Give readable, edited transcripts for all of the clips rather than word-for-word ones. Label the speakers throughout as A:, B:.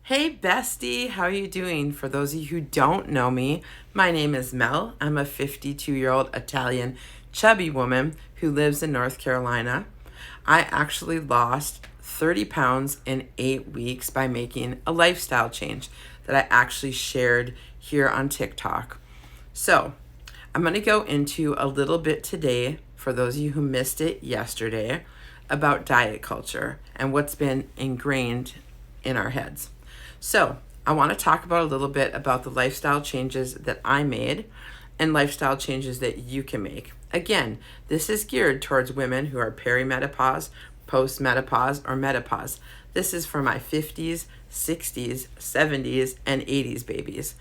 A: Hey bestie, how are you doing? For those of you who don't know me, my name is Mel. I'm a 52-year-old Italian chubby woman who lives in North Carolina. I actually lost 30 pounds in 8 weeks by making a lifestyle change that I actually shared here on TikTok. So, I'm going to go into a little bit today, for those of you who missed it yesterday, about diet culture and what's been ingrained in our heads. So, I want to talk about a little bit about the lifestyle changes that I made and lifestyle changes that you can make. Again, this is geared towards women who are perimenopause, postmenopause, or menopause. This is for my 50s, 60s, 70s, and 80s babies.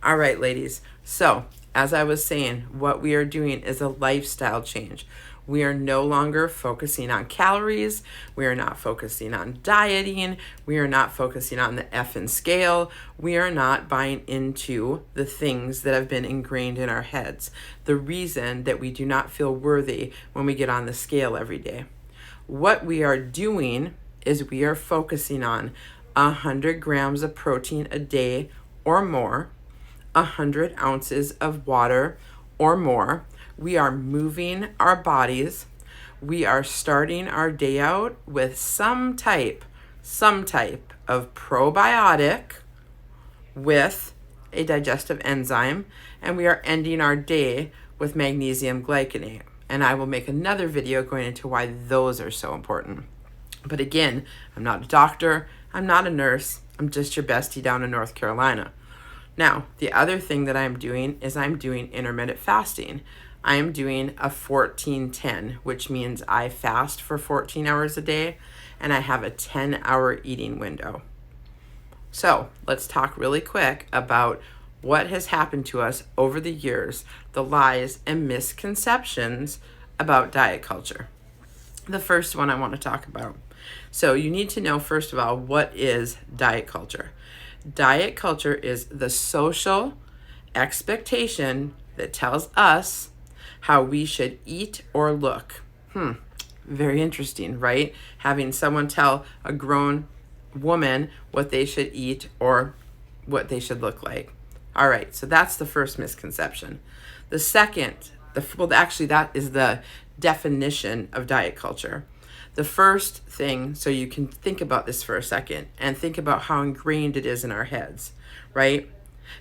A: All right, ladies. So, as I was saying, what we are doing is a lifestyle change. We are no longer focusing on calories. We are not focusing on dieting. We are not focusing on the effing scale. We are not buying into the things that have been ingrained in our heads. The reason that we do not feel worthy when we get on the scale every day. What we are doing is we are focusing on 100 grams of protein a day or more, 100 ounces of water or more. We are moving our bodies. We are starting our day out with some type of probiotic with a digestive enzyme, and we are ending our day with magnesium glycinate. And I will make another video going into why those are so important. But again, I'm not a doctor, I'm not a nurse, I'm just your bestie down in North Carolina. Now, the other thing that I'm doing is I'm doing intermittent fasting. I am doing a 14-10, which means I fast for 14 hours a day and I have a 10-hour eating window. So let's talk really quick about what has happened to us over the years, the lies and misconceptions about diet culture. The first one I want to talk about. So you need to know, first of all, what is diet culture? Diet culture is the social expectation that tells us how we should eat or look. Very interesting, right? Having someone tell a grown woman what they should eat or what they should look like. All right, so that's the first misconception. The second, that is the definition of diet culture. The first thing, so you can think about this for a second and think about how ingrained it is in our heads, right?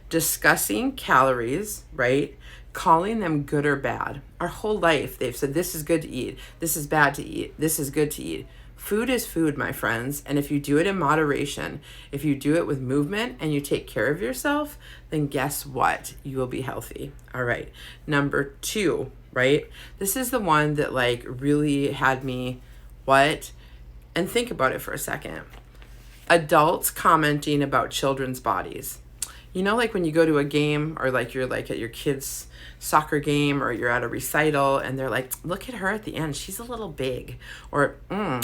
A: Discussing calories, right? Calling them good or bad. Our whole life, they've said, this is good to eat, this is bad to eat, this is good to eat. Food is food, my friends. And if you do it in moderation, if you do it with movement and you take care of yourself, then guess what? You will be healthy. All right. Number 2, right? This is the one that really had me, what? And think about it for a second. Adults commenting about children's bodies. You know, when you go to a game or you're at your kid's soccer game or you're at a recital and they're like, look at her at the end, she's a little big, or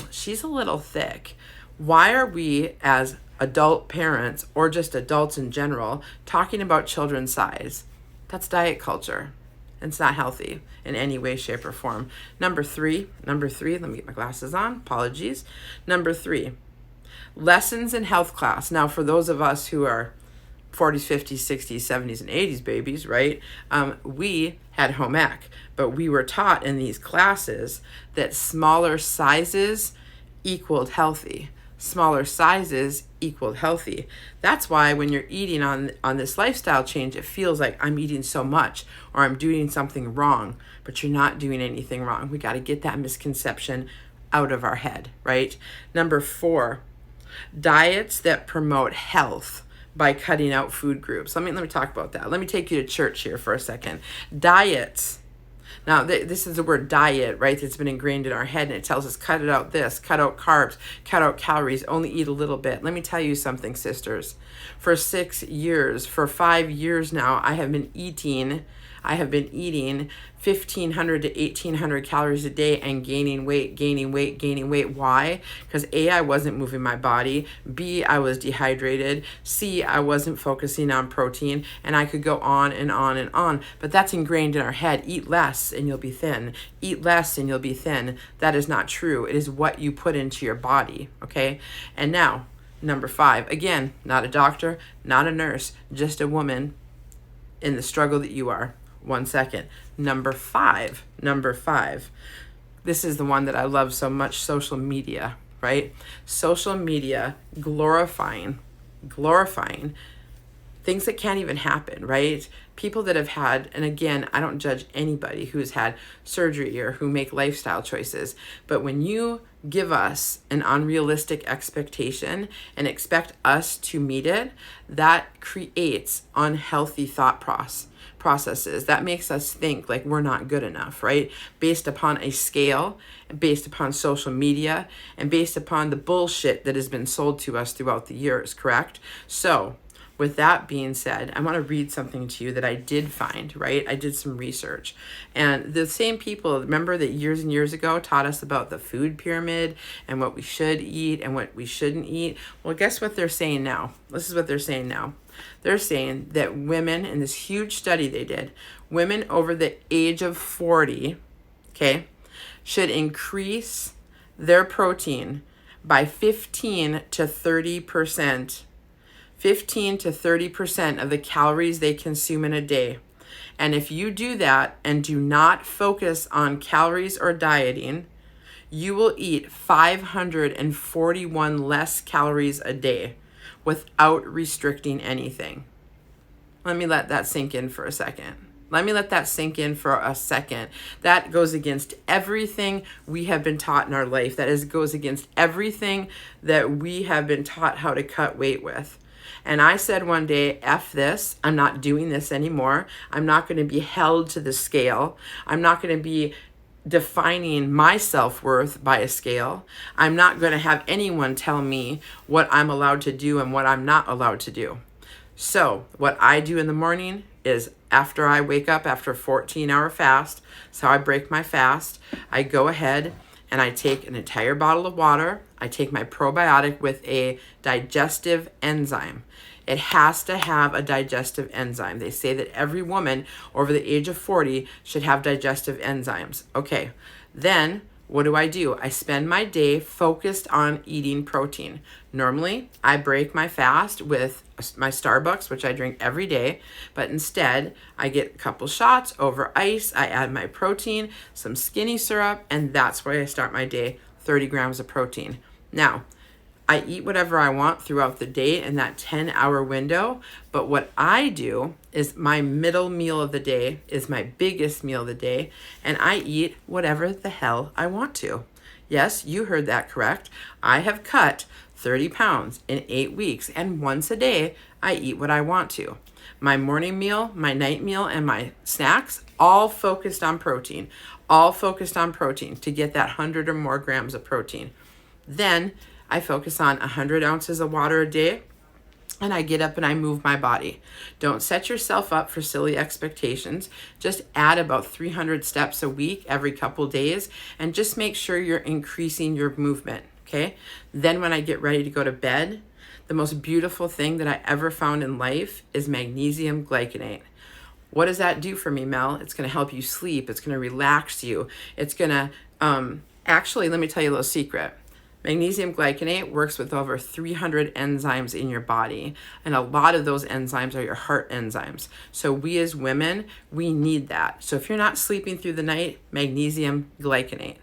A: she's a little thick. Why are we as adult parents or just adults in general talking about children's size? That's diet culture. It's not healthy in any way, shape, or form. Number three, let me get my glasses on, apologies. Number 3, lessons in health class. Now, for those of us who are 40s, 50s, 60s, 70s, and 80s babies, right? We had home ec, but we were taught in these classes that smaller sizes equaled healthy. Smaller sizes equaled healthy. That's why when you're eating on this lifestyle change, it feels like I'm eating so much or I'm doing something wrong, but you're not doing anything wrong. We got to get that misconception out of our head, right? Number 4, diets that promote health by cutting out food groups. Let me talk about that. Let me take you to church here for a second. Diets. Now, this is the word diet, right? It's been ingrained in our head, and it tells us cut it out this, cut out carbs, cut out calories, only eat a little bit. Let me tell you something, sisters. For 6 years, for 5 years now, I have been eating 1,500 to 1,800 calories a day and gaining weight. Why? Because A, I wasn't moving my body. B, I was dehydrated. C, I wasn't focusing on protein. And I could go on and on and on. But that's ingrained in our head. Eat less and you'll be thin. Eat less and you'll be thin. That is not true. It is what you put into your body, okay? And now, Number 5, again, not a doctor, not a nurse, just a woman in the struggle that you are. 1 second. Number five. This is the one that I love so much, social media, right? Social media glorifying things that can't even happen, right? People that have had, and again, I don't judge anybody who's had surgery or who make lifestyle choices, but when you give us an unrealistic expectation and expect us to meet it, that creates unhealthy thought processes. That makes us think like we're not good enough, right? Based upon a scale, based upon social media, and based upon the bullshit that has been sold to us throughout the years, correct? So, with that being said, I want to read something to you that I did find, right? I did some research. And the same people, remember that years and years ago taught us about the food pyramid and what we should eat and what we shouldn't eat? Well, guess what they're saying now? This is what they're saying now. They're saying that women, in this huge study they did, women over the age of 40, okay, should increase their protein by 15 to 30%. 15 to 30% of the calories they consume in a day. And if you do that and do not focus on calories or dieting, you will eat 541 less calories a day without restricting anything. Let me let that sink in for a second. That goes against everything we have been taught in our life. Goes against everything that we have been taught how to cut weight with. And I said one day, F this, I'm not doing this anymore. I'm not going to be held to the scale. I'm not going to be defining my self-worth by a scale. I'm not going to have anyone tell me what I'm allowed to do and what I'm not allowed to do. So what I do in the morning is after I wake up after a 14-hour fast, so I break my fast, I go ahead and I take an entire bottle of water. I take my probiotic with a digestive enzyme. It has to have a digestive enzyme. They say that every woman over the age of 40 should have digestive enzymes. Okay, then what do? I spend my day focused on eating protein. Normally, I break my fast with my Starbucks, which I drink every day, but instead, I get a couple shots over ice, I add my protein, some skinny syrup, and that's where I start my day, 30 grams of protein. Now, I eat whatever I want throughout the day in that 10-hour window, but what I do is my middle meal of the day is my biggest meal of the day, and I eat whatever the hell I want to. Yes, you heard that correct. I have cut 30 pounds in 8 weeks, and once a day, I eat what I want to. My morning meal, my night meal, and my snacks, all focused on protein to get that 100 or more grams of protein. Then I focus on 100 ounces of water a day, and I get up and I move my body. Don't set yourself up for silly expectations. Just add about 300 steps a week every couple days, and just make sure you're increasing your movement, okay? Then when I get ready to go to bed, the most beautiful thing that I ever found in life is magnesium glycinate. What does that do for me, Mel? It's going to help you sleep. It's going to relax you. It's going to, actually, let me tell you a little secret. Magnesium glycinate works with over 300 enzymes in your body, and a lot of those enzymes are your heart enzymes. So we as women, we need that. So if you're not sleeping through the night, magnesium glycinate.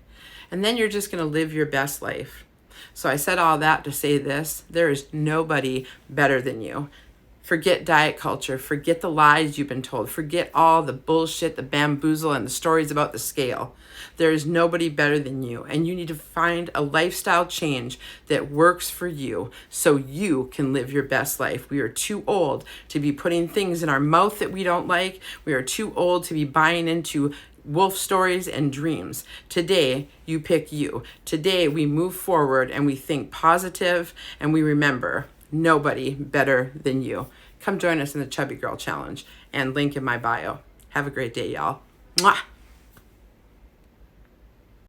A: And then you're just going to live your best life. So I said all that to say this: there is nobody better than you. Forget diet culture. Forget the lies you've been told. Forget all the bullshit, the bamboozle, and the stories about the scale. There is nobody better than you, and you need to find a lifestyle change that works for you so you can live your best life. We are too old to be putting things in our mouth that we don't like. We are too old to be buying into wolf stories and dreams. Today, you pick you. Today, we move forward and we think positive, and we remember nobody better than you. Come join us in the Chubby Girl Challenge, and link in my bio. Have a great day, y'all. Mwah!